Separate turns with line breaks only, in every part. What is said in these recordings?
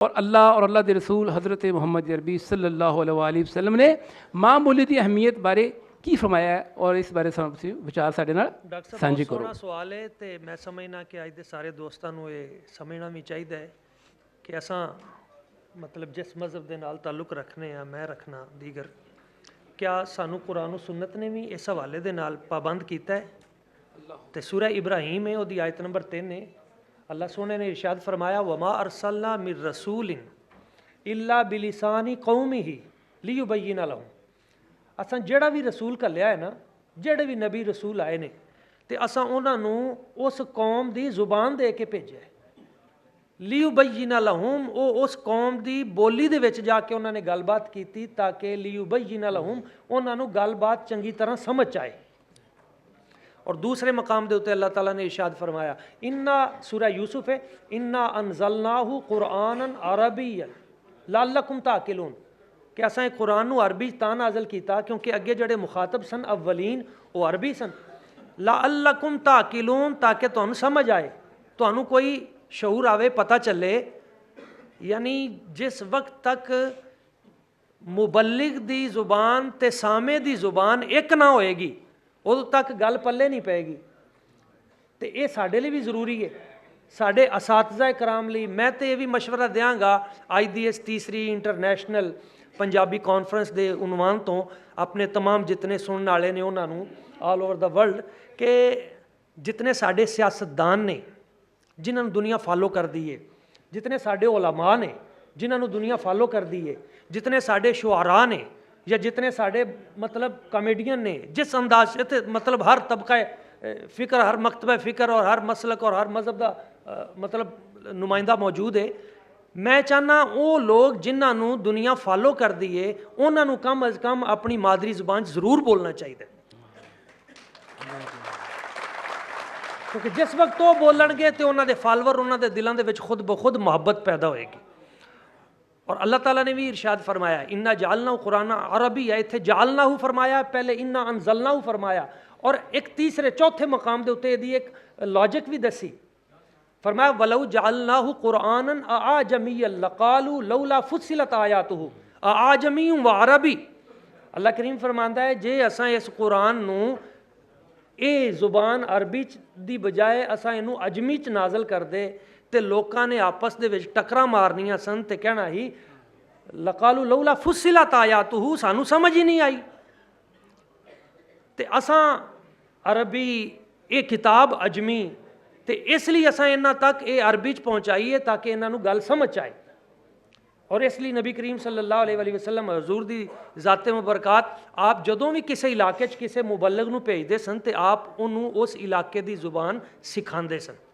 और अल्लाह के रसूल हज़रत मुहम्मद अरबी सल्लल्लाहु अलैहि वसल्लम ने माँ बोली की अहमियत बारे की फरमाया है और इस बारे तुसीं विचार साडे नाल सांझे करो।
बहुत सवाल है तो मैं समझना कि अज के सारे दोस्तों को ये समझना भी चाहिए है कि असा मतलब जिस मज़हब के नाल ताल्लुक रखने हैं, मैं रखना दीगर, क्या सानू कुरान सुन्नत ने भी इस हवाले के नाल पाबंद किया है। तो सूरह इब्राहीम है, उसकी आयत नंबर 3 है। अल्लाह सोने ने इरशाद फरमाया वमा अरसलना मिर रसूलिन इल्ला बिलिसानी कौमिही लियुबय्यिना लहुम। असां जेड़ा भी रसूल घल्लिया है ना, जेड़े भी नबी रसूल आए ने, तो असां उन्होंने उस कौम की जुबान दे के भेजा। लियुबय्यिना लहुम, वो उस कौम की बोली दे विच जाके उन्होंने गलबात की ताकि लियुबय्यिना लहुम उन्होंने गलबात चंगी तरह समझ आए। और दूसरे मकाम के उत्ते अल्लाह ताला ने इरशाद फरमाया इन्ना, सूरह यूसुफ है, इन्ना अनज़लनाहु कुरआनन अरबिय्यन लअल्लकुम ताक़िलून, कि असां कुरान नूं अरबी तां नाज़िल कीता क्योंकि अगे जड़े मुखातब सन अव्वलीन वो अरबी सन। लअल्लकुम ताक़िलून, ताकि तुहानूं समझ आए, तुहानूं कोई शऊर आवे, पता चले। यानी जिस वक्त तक मुबल्लिग दी जुबान ते सामे दी जुबान एक ना होएगी उदों तक गल पल्ले नहीं पैगी। तो ये साढ़े लिए भी जरूरी है, साढ़े असातिज़ा कराम लिए। मैं तो यह भी मशवरा देंगा अज की इस तीसरी इंटरनेशनल पंजाबी कॉन्फ्रेंस के उनवान तो अपने तमाम जितने सुनने वाले ने उन्होंने ऑल ओवर द वर्ल्ड, के जितने साढ़े सियासतदान ने जिन्होंने दुनिया फॉलो कर दी है, जितने साढ़े उलमा ने जिन्होंने दुनिया फॉलो कर दी है, जितने साढ़े शुआरा ने या जितने साढ़े मतलब कॉमेडियन ने, जिस अंदाज से मतलब हर तबका फ़िक्र, हर मकतबा फ़िक्र और हर मसलक और हर मज़हब का मतलब नुमाइंदा मौजूद है। मैं चाहना वो लोग जिन्होंने दुनिया फॉलो कर दी है उन्होंने कम अज़ कम अपनी मादरी जुबान ज़रूर बोलना चाहिए, क्योंकि जिस वक्त वो बोलणगे तो उन्होंने फॉलोवर उन्होंने दिलों के खुद ब खुद मुहब्बत पैदा होएगी। और अल्लाह ताला ने भी इरशाद फरमाया इन्ना जालना कुरान अरबी है, इतने जालना फरमाया, पहले इन्ना अनजलना फरमाया, और एक तीसरे चौथे मकाम के उत्ते एक लॉजिक भी दसी। फरमाया वलऊ जालनाहु कुरानन आजमिय्यन लकालू लौला फुस्सिलत आयातुहु आजमी व अरबी। अल्लाह करीम फरमांदा है जे असां इस कुरान नूं ये जुबान अरबी दी बजाय असां इनू अजमी च नाजल कर दे तो लोगों ने आपस दे विच टकरा मारनियां सन ते कहना ही लकालू लौला फुस्सिलत आयातुहु, सानू समझ ही नहीं आई। तो असां अरबी ये किताब अजमी, तो इसलिए असां इन्हां तक ये अरबी च पहुँचाई है ताकि इन्हों गल समझ आए। और इसलिए नबी करीम सल्लल्लाहु अलैहि वसल्लम हजूर दी ज़ाते मुबरकात आप जदों भी किसी इलाके किसी मुबल्लिग नूं भेजदे सन तो आप उन्होंने उस इलाके की जुबान सिखाते सन।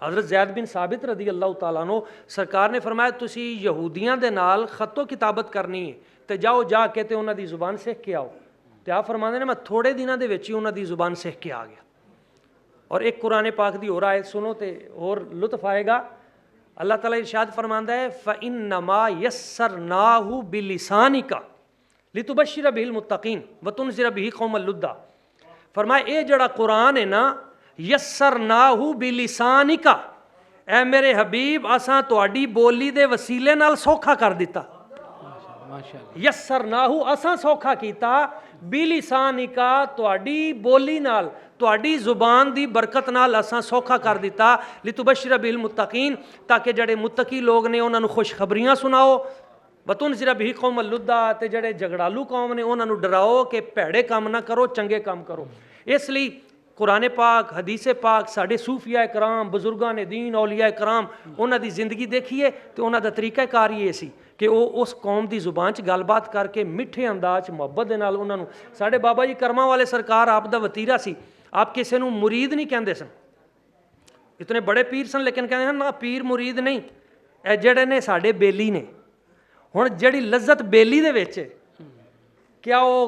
हज़रत ज़ैद बिन साबित रदी अल्लाह तआला अन्हु सरकार ने फरमाया तुसी यहूदियों के नाल खतो किताबत करनी है तो जाओ जाके तो उन्होंने जुबान सीख के आओ। तो आप फरमाते हैं मैं थोड़े दिनों के विच ही उन्होंने जुबान सीख के आ गया। और एक कुरान पाक की होर आयत सुनो तो होर लुत्फ आएगा। अल्लाह ताला इरशाद फरमांदा है फ़इन्नमा यस्सरनाहु बिलिसानिका लितुबश्शिरा बिहिल मुत्तकीन व तुनज़िरा बिही कौमल लुद्दा। फरमाया ये जड़ा कुरान है ना, यस्सरनाहु बिलिसानिका, ए मेरे हबीब असां तुहाडी बोली दे वसीले नाल सौखा कर दिता। यस्सरनाहु असां सौखा कीता, बिलिसानिका तुहाडी बोली नाल, तुहाडी जुबान दी बरकत नाल असां सौखा कर दिता। लितुबश्शिरा बिहिल मुत्तकीन, ताकि जड़े मुत्तकी लोग ने उन्होंने खुशखबरियां सुनाओ। वतुनज़िरा बिही कौमल लुद्दा, ते जड़े झगड़ालू कौम ने उन्होंने डराओ कि भैड़े काम ना करो, चंगे काम करो। इसलिए कुरान पाक, हदीसे पाक, साढ़े सूफिया कराम, बुजुर्गों ने दीन, औलिया कराम, उन्होंने जिंदगी देखिए तो उन्होंने तरीक़ाकार ये सी कि वो उस कौम की जुबान च गलबात करके मिठे अंदाज मुहब्बत के नाल उन्होंने। साढ़े बाबा जी करमां वाले सरकार आप दा वतीरा सी, आप किसी को मुरीद नहीं कहते सन। इतने बड़े पीर सन लेकिन कहते हैं ना पीर मुरीद नहीं, ए जड़े ने साढ़े बेली ने। हुण जिहड़ी लज्जत बेली दे विच क्या वो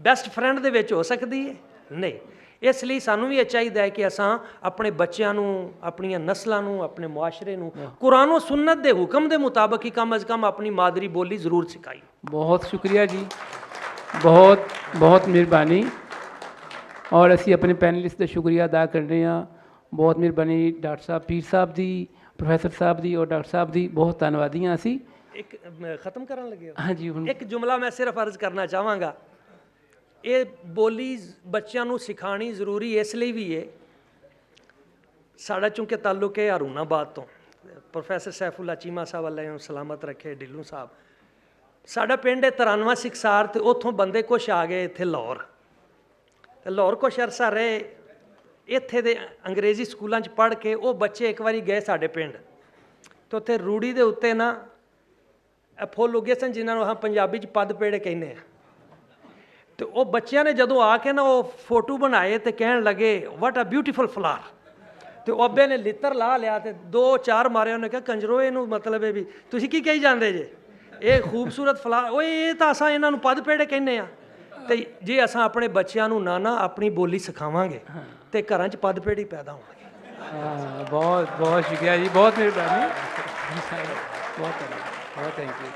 बेस्ट फ्रेंड दे विच हो सकती है? नहीं। इसलिए सानू भी चाहिए है कि असां अपने बच्चों नूं, अपनियां नस्लों नूं, अपने मुआशरे नूं कुरान और सुन्नत के हुक्म के मुताबिक ही कम अज़ कम अपनी मादरी बोली जरूर सिखाई।
बहुत शुक्रिया जी, बहुत बहुत मेहरबानी। और असी अपने पैनलिस्ट का शुक्रिया अदा करने। बहुत मेहरबानी डॉक्टर साहब पीर साहब की, ਪ੍ਰੋਫੈਸਰ ਸਾਹਿਬ ਦੀ ਔਰ ਡਾਕਟਰ ਸਾਹਿਬ ਦੀ ਬਹੁਤ ਧੰਨਵਾਦੀ ਹਾਂ ਅਸੀਂ।
ਇੱਕ ਖਤਮ ਕਰਨ ਲੱਗੇ ਹੋ?
ਹਾਂਜੀ ਹੁਣ
ਇੱਕ ਜੁਮਲਾ ਮੈਂ ਸਿਰਫ ਅਰਜ਼ ਕਰਨਾ ਚਾਹਾਂਗਾ, ਇਹ ਬੋਲੀ ਬੱਚਿਆਂ ਨੂੰ ਸਿਖਾਣੀ ਜ਼ਰੂਰੀ ਇਸ ਲਈ ਵੀ ਹੈ, ਸਾਡਾ ਚੂੰਕਿ ਤਾਲੁਕ ਹੈ ਹਰੂਨਾਬਾਦ ਤੋਂ, ਪ੍ਰੋਫੈਸਰ ਸੈਫੁੱਲਾ ਚੀਮਾ ਸਾਹਿਬ ਅੱਲਾ ਨੂੰ ਸਲਾਮਤ ਰੱਖੇ, ਢਿੱਲੋਂ ਸਾਹਿਬ, ਸਾਡਾ ਪਿੰਡ ਹੈ 93 ਸਿਕਸਾਰ, ਤੇ ਉੱਥੋਂ ਬੰਦੇ ਕੁਛ ਆ ਗਏ ਇੱਥੇ ਲਾਹੌਰ, ਤੇ ਲਾਹੌਰ ਕੁਛ ਅਰਸਾ ਰਹੇ, ਇੱਥੇ ਦੇ ਅੰਗਰੇਜ਼ੀ ਸਕੂਲਾਂ 'ਚ ਪੜ੍ਹ ਕੇ ਉਹ ਬੱਚੇ ਇੱਕ ਵਾਰੀ ਗਏ ਸਾਡੇ ਪਿੰਡ, ਤੇ ਉੱਥੇ ਰੂੜੀ ਦੇ ਉੱਤੇ ਨਾ ਇਹ ਫੁੱਲ ਉੱਗੇ ਸਨ ਜਿਨ੍ਹਾਂ ਨੂੰ ਹਾਂ ਪੰਜਾਬੀ 'ਚ ਪੱਦ ਪੇੜੇ ਕਹਿੰਦੇ ਆ, ਤੇ ਉਹ ਬੱਚਿਆਂ ਨੇ ਜਦੋਂ ਆ ਕੇ ਨਾ ਉਹ ਫੋਟੋ ਬਣਾਏ ਤੇ ਕਹਿਣ ਲੱਗੇ ਵਾਟ ਅ ਬਿਊਟੀਫੁਲ ਫਲਾਰ, ਤੇ ਉਹ ਅੱਬੇ ਨੇ ਲਿੱਤਰ ਲਾ ਲਿਆ ਤੇ 2-4 ਮਾਰੇ, ਉਹਨੇ ਕਿਹਾ ਕੰਜਰੋ ਇਹਨੂੰ ਮਤਲਬ ਹੈ ਵੀ ਤੁਸੀਂ ਕੀ ਕਹੀ ਜਾਂਦੇ ਜੇ, ਇਹ ਖੂਬਸੂਰਤ ਫਲਾਰ, ਓਏ ਇਹ ਤਾਂ ਅਸਾਂ ਇਹਨਾਂ ਨੂੰ ਪੱਦ ਪੇੜੇ ਕਹਿੰਦੇ ਆ। ਤੇ ਜੇ ਅਸਾਂ ਆਪਣੇ ਬੱਚਿਆਂ ਨੂੰ ਨਾ ਆਪਣੀ ਬੋਲੀ ਸਿਖਾਵਾਂਗੇ ਤੇ ਘਰਾਂ 'ਚ ਪੱਦ ਪੇੜੇ ਪੈਦਾ ਹੋਣਗੇ।
ਬਹੁਤ ਬਹੁਤ ਸ਼ੁਕਰੀਆ ਜੀ, ਬਹੁਤ ਮਿਹਰਬਾਨੀ, ਬਹੁਤ ਥੈਂਕ ਯੂ।